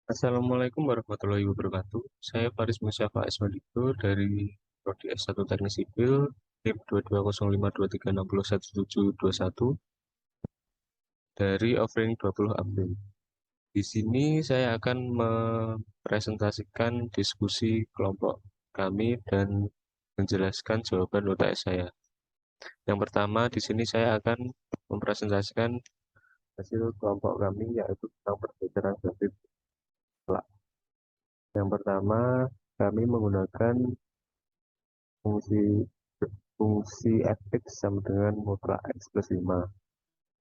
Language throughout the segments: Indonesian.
Assalamualaikum warahmatullahi wabarakatuh. Saya Faris Musyafa Ismadito dari Prodi S1 Teknik Sipil, NIM 220523601721 dari offering 20 April. Di sini saya akan mempresentasikan diskusi kelompok kami dan menjelaskan jawaban UTS saya. Yang pertama, di sini saya akan mempresentasikan hasil kelompok kami yaitu tentang perbedaan grafik. Yang pertama, kami menggunakan fungsi fungsi fx sama dengan mutlak x plus 5.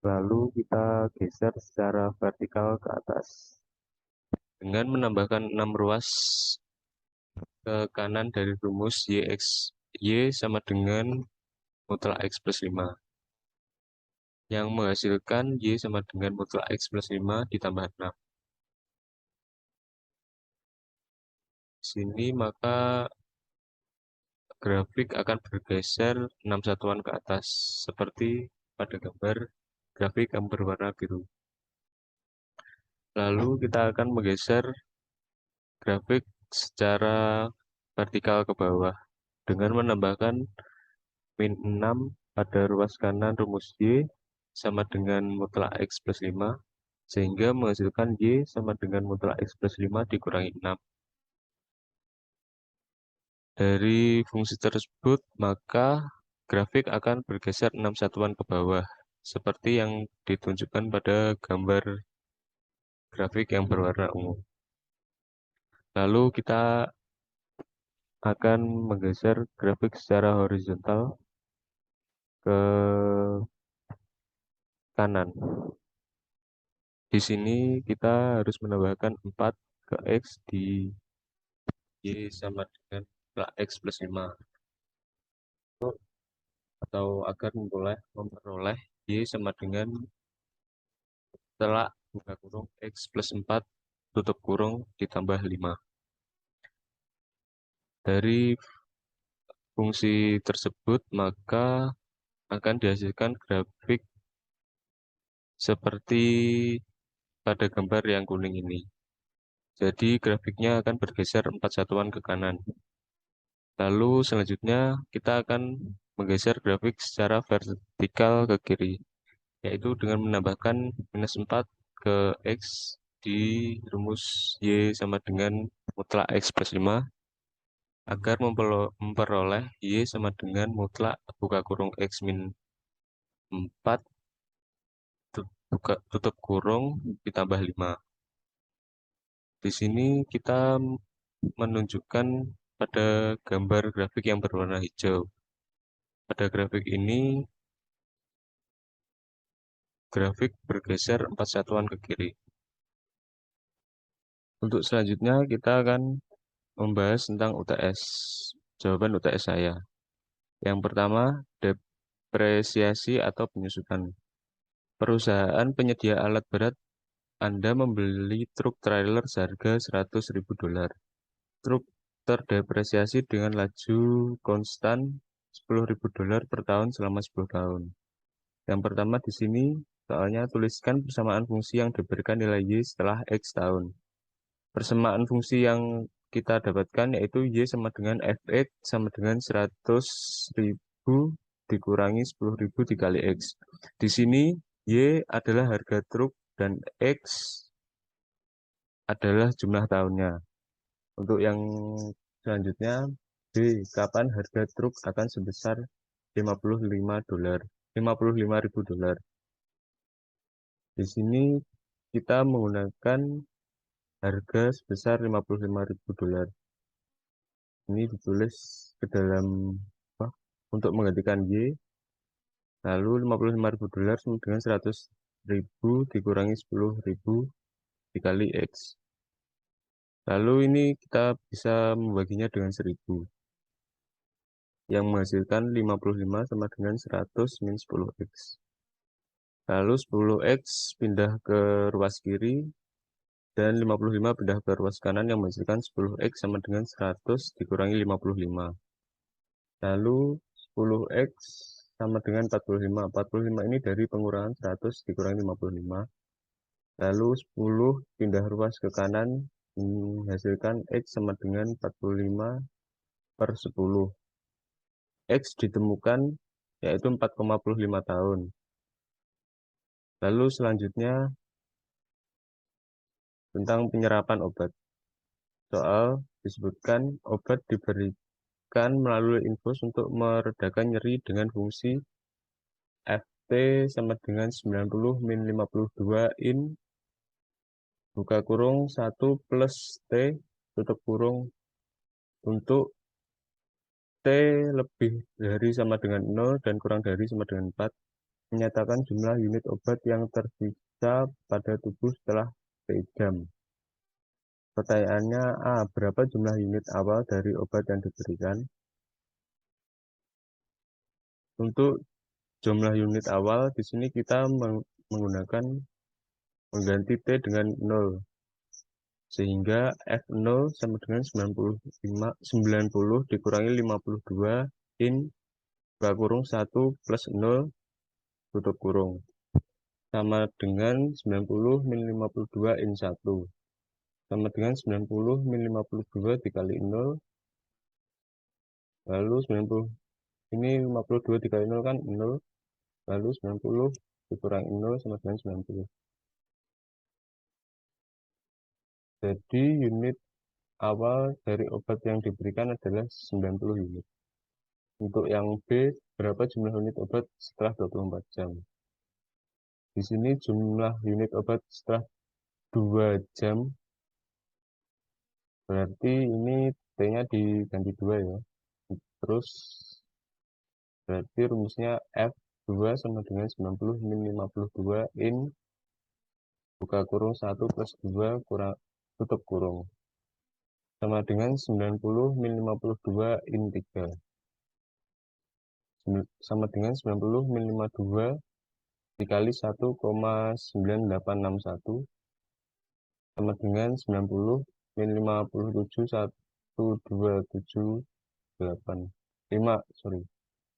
Lalu kita geser secara vertikal ke atas dengan menambahkan 6 ruas ke kanan dari rumus y sama dengan mutlak x plus 5 yang menghasilkan y sama dengan mutlak x plus 5 ditambah 6. Di sini maka grafik akan bergeser 6 satuan ke atas seperti pada gambar grafik yang berwarna biru. Lalu kita akan menggeser grafik secara vertikal ke bawah dengan menambahkan min 6 pada ruas kanan rumus Y sama dengan mutlak X plus 5 sehingga menghasilkan Y sama dengan mutlak X plus 5 dikurangi 6. Dari fungsi tersebut maka grafik akan bergeser 6 satuan ke bawah seperti yang ditunjukkan pada gambar grafik yang berwarna ungu. Lalu kita akan menggeser grafik secara horizontal ke kanan. Di sini kita harus menambahkan 4 ke X di Y sama dengan X plus 5. Atau agar memperoleh Y sama dengan telak buka kurung X plus 4 tutup kurung ditambah 5. Dari fungsi tersebut maka akan dihasilkan grafik seperti pada gambar yang kuning ini. Jadi grafiknya akan bergeser 4 satuan ke kanan. Lalu selanjutnya kita akan menggeser grafik secara vertikal ke kiri, yaitu dengan menambahkan minus 4 ke X di rumus Y sama dengan mutlak X plus 5 agar memperoleh Y sama dengan mutlak buka kurung X min 4 tutup kurung ditambah 5. Di sini kita menunjukkan pada gambar grafik yang berwarna hijau. Pada grafik ini, grafik bergeser 4 satuan ke kiri. Untuk selanjutnya, kita akan membahas tentang UTS. Jawaban UTS saya. Yang pertama, depresiasi atau penyusutan. Perusahaan penyedia alat berat Anda membeli truk trailer seharga $100.000. Truk terdepresiasi dengan laju konstan $10.000 per tahun selama 10 tahun. Yang pertama di sini, soalnya tuliskan persamaan fungsi yang diberikan nilai Y setelah X tahun. Persamaan fungsi yang kita dapatkan yaitu Y sama dengan Fx sama dengan 100.000 dikurangi 10.000 dikali X. Di sini Y adalah harga truk dan X adalah jumlah tahunnya. Untuk yang selanjutnya, B. Kapan harga truk akan sebesar $55.000? Di sini kita menggunakan harga sebesar $55.000. Ini ditulis ke dalam untuk menggantikan Y. Lalu $55.000 sama dengan 100.000 dikurangi 10.000 dikali X. Lalu ini kita bisa membaginya dengan 1000. Yang menghasilkan 55 sama dengan 100 min 10X. Lalu 10X pindah ke ruas kiri dan 55 pindah ke ruas kanan yang menghasilkan 10X sama dengan 100 dikurangi 55. Lalu 10X sama dengan 45. 45 ini dari pengurangan 100 dikurangi 55. Lalu 10 pindah ruas ke kanan menghasilkan X sama dengan 45/10. X ditemukan yaitu 4,5 tahun. Lalu selanjutnya tentang penyerapan obat. Soal disebutkan obat diberikan melalui infus untuk meredakan nyeri dengan fungsi Ft sama dengan 90 min 52 in buka kurung 1 plus T tutup kurung untuk T lebih dari sama dengan 0 dan kurang dari sama dengan 4. Menyatakan jumlah unit obat yang tersisa pada tubuh setelah T jam. Pertanyaannya A. Berapa jumlah unit awal dari obat yang diberikan? Untuk jumlah unit awal, di sini kita menggunakan mengganti T dengan 0. Sehingga F0 sama dengan 90 dikurangi 52 in buka kurung 1 plus 0 tutup kurung. Sama dengan 90 min 52 in 1. Sama dengan 90 min 52 dikali 0. Lalu 90 ini 52 dikali 0 kan 0. Lalu 90 dikurangi 0 sama dengan 90. Jadi unit awal dari obat yang diberikan adalah 90 unit. Untuk yang B, berapa jumlah unit obat setelah 24 jam? Di sini jumlah unit obat setelah 2 jam, berarti ini T-nya diganti 2 ya. Terus berarti rumusnya F2 sama dengan 90 min 52 in buka kurung 1 plus 2 kurang tutup kurung. Sama dengan 90 min 52 in 3. Sama dengan 90 min 52 dikali 1,9861 sama dengan 90 min 57 1278 5 sorry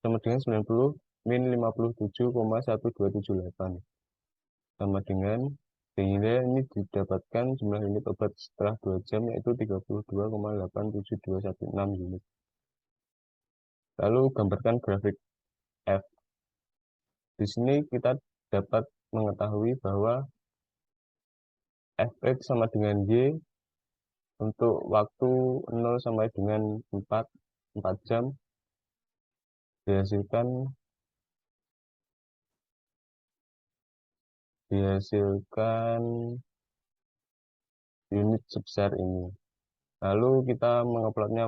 sama dengan 90 min 57,1278 sama dengan sehingga ini didapatkan jumlah unit obat setelah 2 jam yaitu 32,872116 unit. Lalu gambarkan grafik F. Di sini kita dapat mengetahui bahwa Fx sama dengan Y untuk waktu 0 sampai dengan 4 jam dihasilkan unit sebesar ini. Lalu kita menguploadnya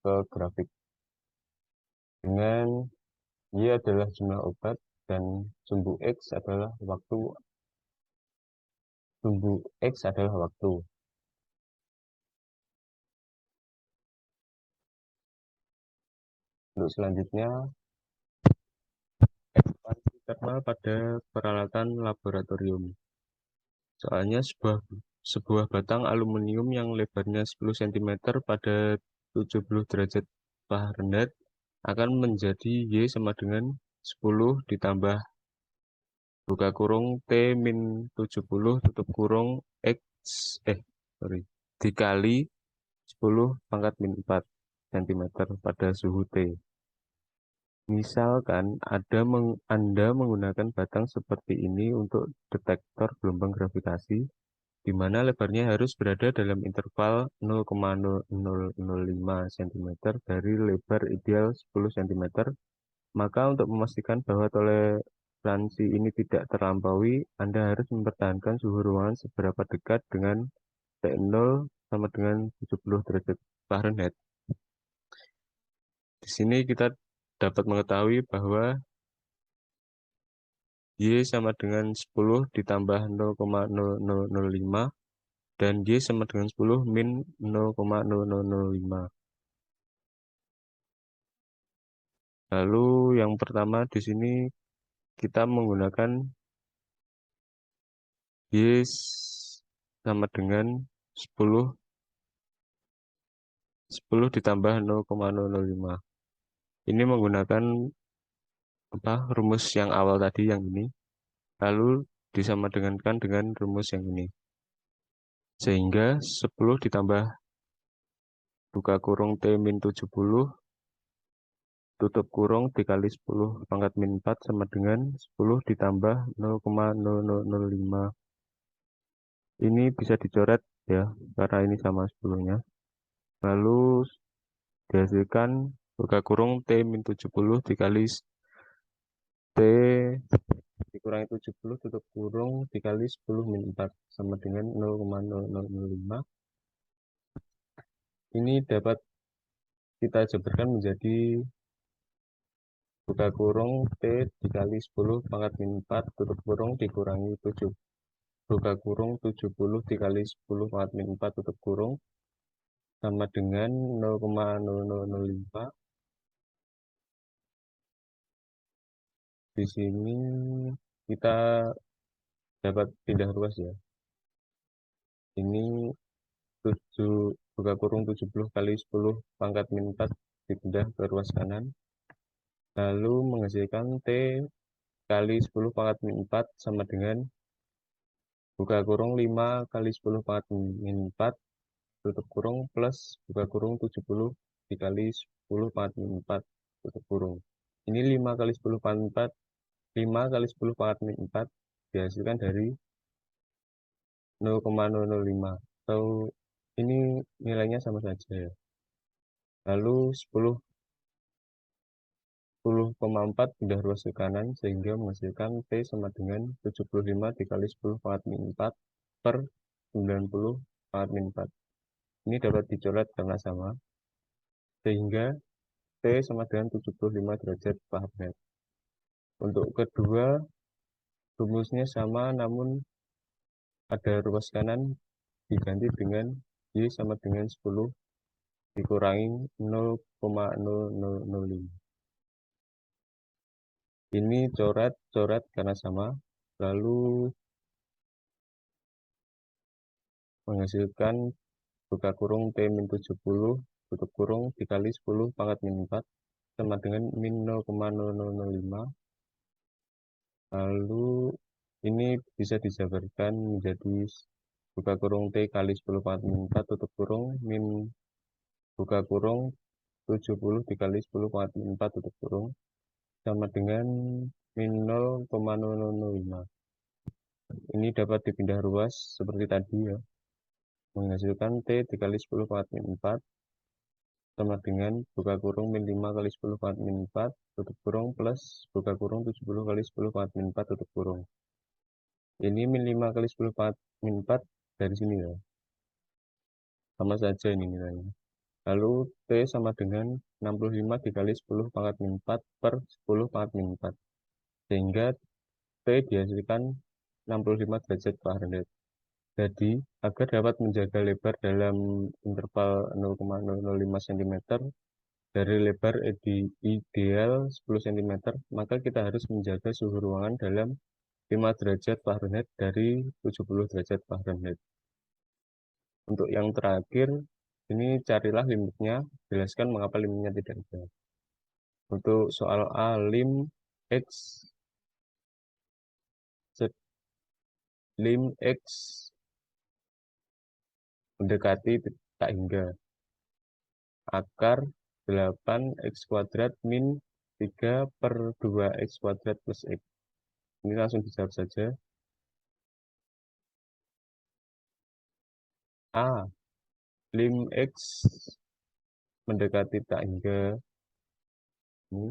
ke grafik dengan Y adalah jumlah obat dan sumbu X adalah waktu. Untuk selanjutnya, ekspansi thermal pada peralatan laboratorium. Soalnya sebuah batang aluminium yang lebarnya 10 cm pada 70 derajat Fahrenheit akan menjadi Y sama dengan 10 ditambah buka kurung T min 70 tutup kurung X dikali 10 pangkat min 4 cm pada suhu T. Misalkan Anda menggunakan batang seperti ini untuk detektor gelombang gravitasi, di mana lebarnya harus berada dalam interval 0,0005 cm dari lebar ideal 10 cm, maka untuk memastikan bahwa toleransi ini tidak terlampaui, Anda harus mempertahankan suhu ruangan seberapa dekat dengan T0 sama dengan 70 derajat Fahrenheit. Di sini kita dapat mengetahui bahwa Y sama dengan 10 ditambah 0,0005 dan Y sama dengan 10 min 0,0005. Lalu yang pertama di sini kita menggunakan Y sama dengan 10 ditambah 0,005. Ini menggunakan rumus yang awal tadi yang ini. Lalu disamadengankan dengan rumus yang ini. Sehingga 10 ditambah buka kurung T min 70 tutup kurung dikali 10 pangkat min 4 sama dengan 10 ditambah 0,0005. Ini bisa dicoret ya, karena ini sama 10-nya. Lalu dihasilkan buka kurung T min 70 dikali T dikurangi 70 tutup kurung dikali 10 min 4 sama dengan 0,0005. Ini dapat kita jabarkan menjadi buka kurung T dikali 10 pangkat min 4 tutup kurung dikurangi 7. Buka kurung 70 dikali 10 pangkat min 4 tutup kurung sama dengan 0,0005. Di sini kita dapat pindah ruas ya. Ini 7 buka kurung 70 kali 10 pangkat min 4 dipindah ke ruas kanan. Lalu menghasilkan T kali 10 pangkat min 4 sama dengan buka kurung 5 kali 10 pangkat min 4 tutup kurung plus buka kurung 70 dikali 10 pangkat min 4 tutup kurung. Ini 5 kali 10 pangkat min 4, 5 kali 10 pangkat min 4 dihasilkan dari 0,005. Atau ini nilainya sama saja ya. Lalu 10,4 pindah ruas ke kanan sehingga menghasilkan T sama dengan 75 dikali 10 pangkat min 4 per 90 pangkat min 4. Ini dapat dicoret karena sama, sehingga T sama dengan 75 derajat Fahrenheit. Untuk kedua, rumusnya sama namun ada ruas kanan diganti dengan Y sama dengan 10 dikurangi 0,0005. Ini coret karena sama, lalu menghasilkan buka kurung T min 70 tutup kurung dikali 10 pangkat min 4 sama dengan min 0,0005. Lalu ini bisa dijabarkan menjadi buka kurung T kali 10 pangkat min 4 tutup kurung min buka kurung 70 dikali 10 pangkat min 4 tutup kurung sama dengan min 0,005. Ini dapat dipindah ruas seperti tadi ya, menghasilkan T dikali 10 pangkat min 4 sama dengan buka kurung min 5 kali 10 pangkat min 4 tutup kurung plus buka kurung 70 kali 10 pangkat min 4 tutup kurung. Ini min 5 kali 10 pangkat min 4 dari sini ya, sama saja ini nilainya. Lalu T sama dengan 65 dikali 10 pangkat min 4 per 10 pangkat min 4, sehingga T dihasilkan 65 derajat Fahrenheit. Jadi, agar dapat menjaga lebar dalam interval 0,005 cm dari lebar ideal 10 cm, maka kita harus menjaga suhu ruangan dalam 5 derajat Fahrenheit dari 70 derajat Fahrenheit. Untuk yang terakhir, ini carilah limitnya, jelaskan mengapa limitnya tidak ada. Untuk soal A, lim X mendekati tak hingga akar 8x kuadrat min 3 per 2x kuadrat plus x. Ini langsung dijawab saja. A. Lim X mendekati tak hingga ini,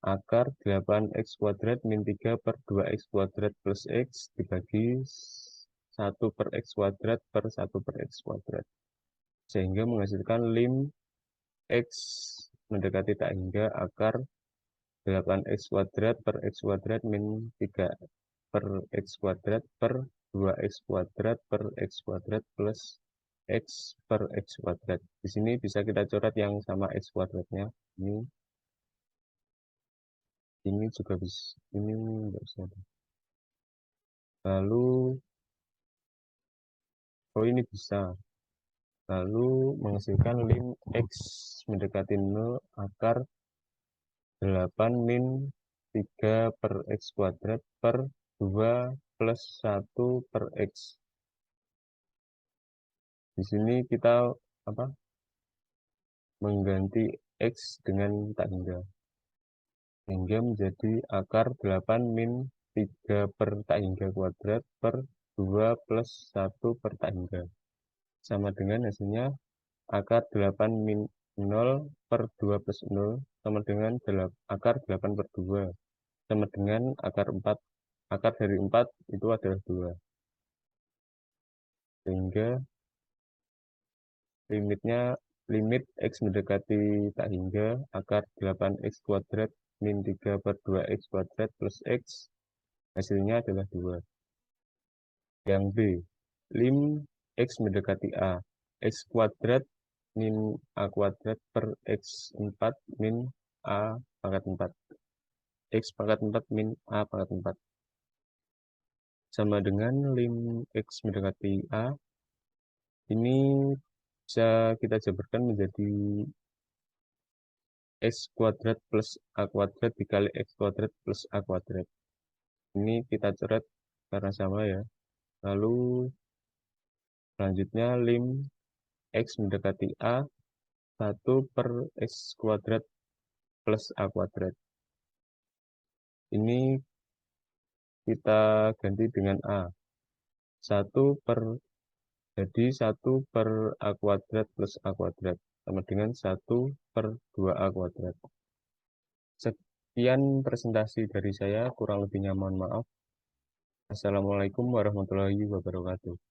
akar 8x kuadrat min 3 per 2x kuadrat plus x dibagi 1 per x kuadrat per 1 per x kuadrat. Sehingga menghasilkan lim X mendekati tak hingga akar 8x kuadrat per x kuadrat min 3 per x kuadrat per 2x kuadrat per x kuadrat plus x per x kuadrat. Di sini bisa kita coret yang sama x kuadratnya. Ini juga bisa. Ini enggak bisa. Lalu, oh ini bisa. Lalu menghasilkan lim x mendekati 0 akar 8 min 3 per x kuadrat per 2 plus 1 per x. Di sini kita apa? Mengganti X dengan tak hingga. Hingga menjadi akar 8 min 3 per tak hingga kuadrat per 2 plus 1 per tak hingga. Sama dengan hasilnya akar 8 min 0 per 2 plus 0 sama dengan akar 8 per 2 sama dengan akar 4. Akar dari 4 itu adalah 2. Sehingga limit X mendekati tak hingga akar 8X kuadrat min 3 per 2X kuadrat plus X hasilnya adalah 2. Yang B, lim X mendekati A, X kuadrat min A kuadrat per X4 min A pangkat 4. X pangkat 4 min A pangkat 4. Sama dengan lim X mendekati A, ini bisa kita jabarkan menjadi X kuadrat plus A kuadrat dikali X kuadrat plus A kuadrat. Ini kita coret karena sama ya. Lalu selanjutnya lim X mendekati A 1 per X kuadrat plus A kuadrat. Ini kita ganti dengan A. 1 per, jadi 1 per A kuadrat plus A kuadrat. Sama dengan 1 per 2A kuadrat. Sekian presentasi dari saya, kurang lebihnya mohon maaf. Assalamualaikum warahmatullahi wabarakatuh.